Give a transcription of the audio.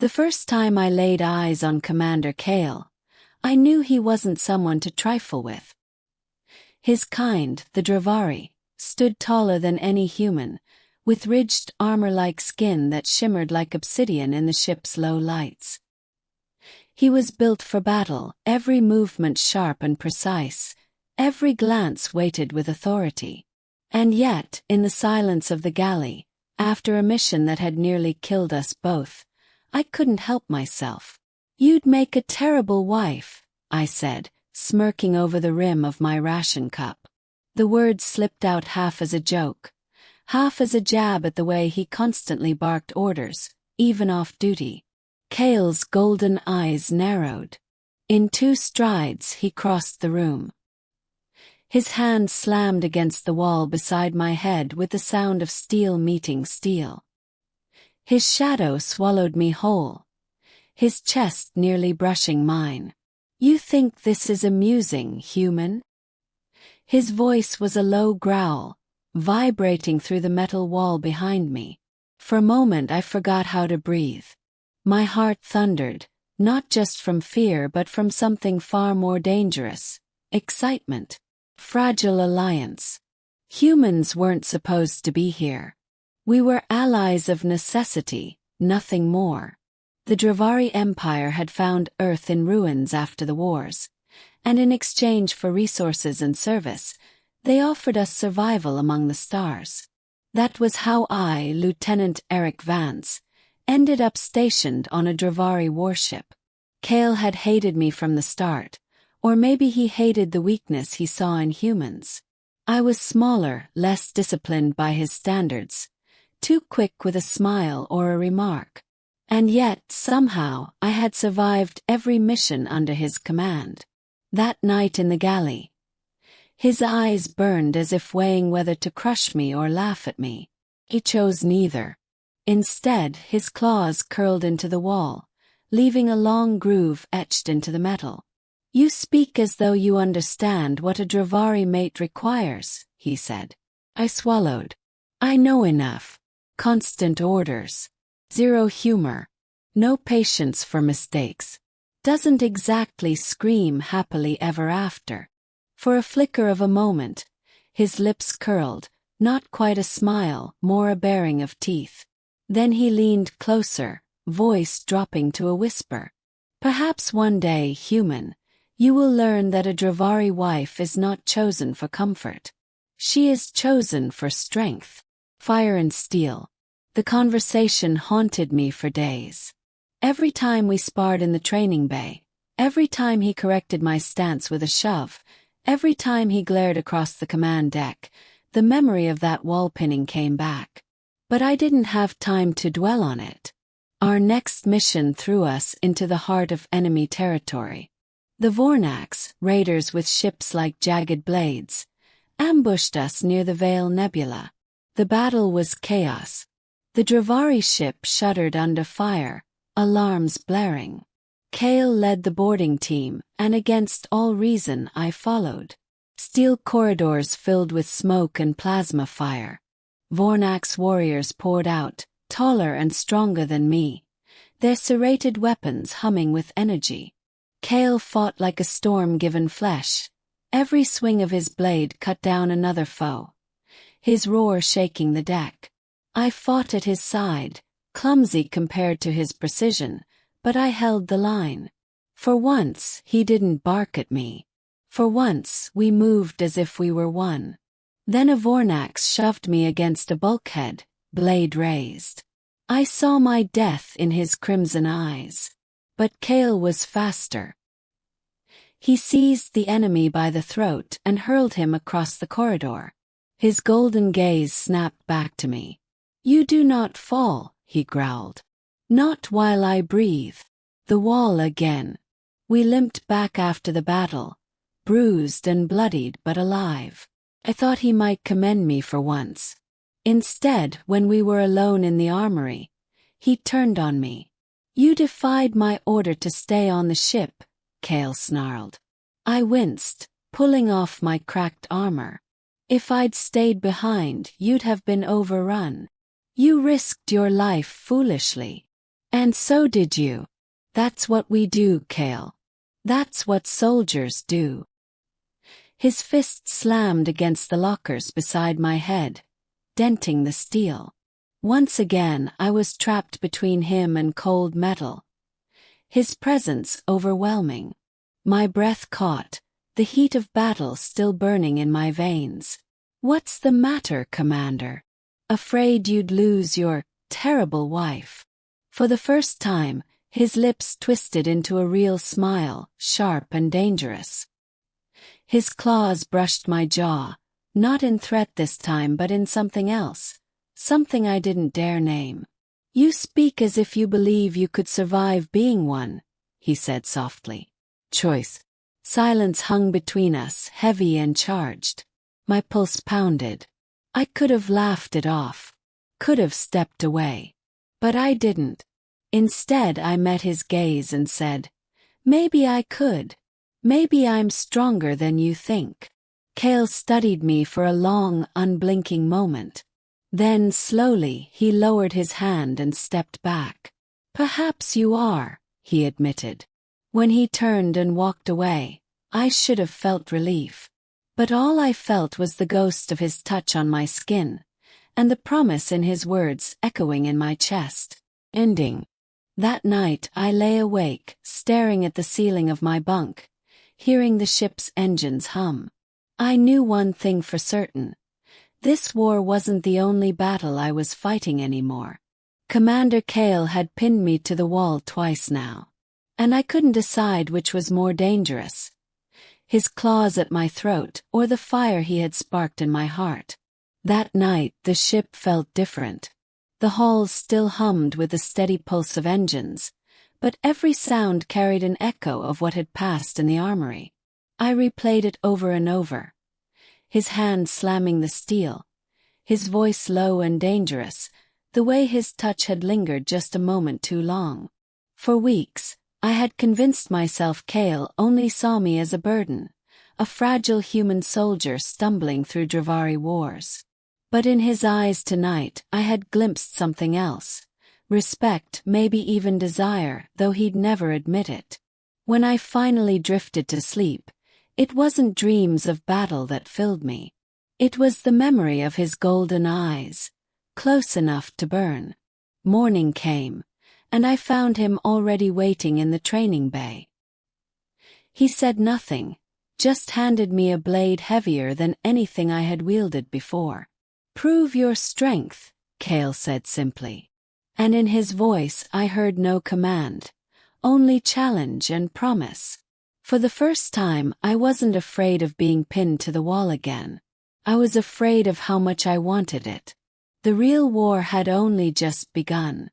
The first time I laid eyes on Commander Kale, I knew he wasn't someone to trifle with. His kind, the Dravari, stood taller than any human, with ridged armor-like skin that shimmered like obsidian in the ship's low lights. He was built for battle, every movement sharp and precise, every glance weighted with authority. And yet, in the silence of the galley, after a mission that had nearly killed us both, I couldn't help myself. "You'd make a terrible wife," I said, smirking over the rim of my ration cup. The words slipped out half as a joke, half as a jab at the way he constantly barked orders, even off duty. Kale's golden eyes narrowed. In 2 strides he crossed the room. His hand slammed against the wall beside my head with the sound of steel meeting steel. His shadow swallowed me whole, his chest nearly brushing mine. "You think this is amusing, human?" His voice was a low growl, vibrating through the metal wall behind me. For a moment I forgot how to breathe. My heart thundered, not just from fear but from something far more dangerous: excitement. Fragile alliance. Humans weren't supposed to be here. We were allies of necessity, nothing more. The Dravari Empire had found Earth in ruins after the wars, and in exchange for resources and service, they offered us survival among the stars. That was how I, Lieutenant Eric Vance, ended up stationed on a Dravari warship. Kale had hated me from the start, or maybe he hated the weakness he saw in humans. I was smaller, less disciplined by his standards, too quick with a smile or a remark. And yet, somehow, I had survived every mission under his command. That night in the galley, his eyes burned as if weighing whether to crush me or laugh at me. He chose neither. Instead, his claws curled into the wall, leaving a long groove etched into the metal. "You speak as though you understand what a Dravari mate requires," he said. I swallowed. "I know enough. Constant orders. Zero humor. No patience for mistakes. Doesn't exactly scream happily ever after." For a flicker of a moment, his lips curled, not quite a smile, more a baring of teeth. Then he leaned closer, voice dropping to a whisper. "Perhaps one day, human, you will learn that a Dravari wife is not chosen for comfort. She is chosen for strength, fire and steel." The conversation haunted me for days. Every time we sparred in the training bay, every time he corrected my stance with a shove, every time he glared across the command deck, the memory of that wall pinning came back. But I didn't have time to dwell on it. Our next mission threw us into the heart of enemy territory. The Vornax, raiders with ships like jagged blades, ambushed us near the Veil Nebula. The battle was chaos. The Dravari ship shuddered under fire, alarms blaring. Kale led the boarding team, and against all reason I followed. Steel corridors filled with smoke and plasma fire. Vornax warriors poured out, taller and stronger than me, their serrated weapons humming with energy. Kale fought like a storm given flesh. Every swing of his blade cut down another foe, his roar shaking the deck. I fought at his side, clumsy compared to his precision, but I held the line. For once, he didn't bark at me. For once, we moved as if we were one. Then a Vornax shoved me against a bulkhead, blade raised. I saw my death in his crimson eyes. But Kale was faster. He seized the enemy by the throat and hurled him across the corridor. His golden gaze snapped back to me. "You do not fall," he growled. "Not while I breathe." The wall again. We limped back after the battle, bruised and bloodied but alive. I thought he might commend me for once. Instead, when we were alone in the armory, he turned on me. "You defied my order to stay on the ship," Kale snarled. I winced, pulling off my cracked armor. "If I'd stayed behind, you'd have been overrun. You risked your life foolishly." And so did you. That's what we do, Kale. That's what soldiers do. His fist slammed against the lockers beside my head, denting the steel. Once again I was trapped between him and cold metal. His presence overwhelming. My breath caught, the heat of battle still burning in my veins. What's the matter, Commander? Afraid you'd lose your terrible wife? For the first time, his lips twisted into a real smile, sharp and dangerous. His claws brushed my jaw, not in threat this time but in something else, something I didn't dare name. You speak as if you believe you could survive being one, he said softly. Choice. Silence hung between us, heavy and charged. My pulse pounded. I could have laughed it off, could have stepped away. But I didn't. Instead I met his gaze and said, maybe I could. Maybe I'm stronger than you think. Kale studied me for a long, unblinking moment. Then, slowly, he lowered his hand and stepped back. Perhaps you are, he admitted. When he turned and walked away, I should have felt relief. But all I felt was the ghost of his touch on my skin, and the promise in his words echoing in my chest. Ending. That night I lay awake, staring at the ceiling of my bunk, hearing the ship's engines hum. I knew one thing for certain. This war wasn't the only battle I was fighting anymore. Commander Kale had pinned me to the wall twice now. And I couldn't decide which was more dangerous. His claws at my throat or the fire he had sparked in my heart. That night the ship felt different. The halls still hummed with the steady pulse of engines, but every sound carried an echo of what had passed in the armory. I replayed it over and over. His hand slamming the steel, his voice low and dangerous, the way his touch had lingered just a moment too long. For weeks, I had convinced myself Kale only saw me as a burden, a fragile human soldier stumbling through Dravari wars. But in his eyes tonight I had glimpsed something else. Respect, maybe even desire, though he'd never admit it. When I finally drifted to sleep, it wasn't dreams of battle that filled me. It was the memory of his golden eyes, close enough to burn. Morning came, and I found him already waiting in the training bay. He said nothing, just handed me a blade heavier than anything I had wielded before. Prove your strength, Kale said simply. And in his voice I heard no command, only challenge and promise. For the first time I wasn't afraid of being pinned to the wall again. I was afraid of how much I wanted it. The real war had only just begun.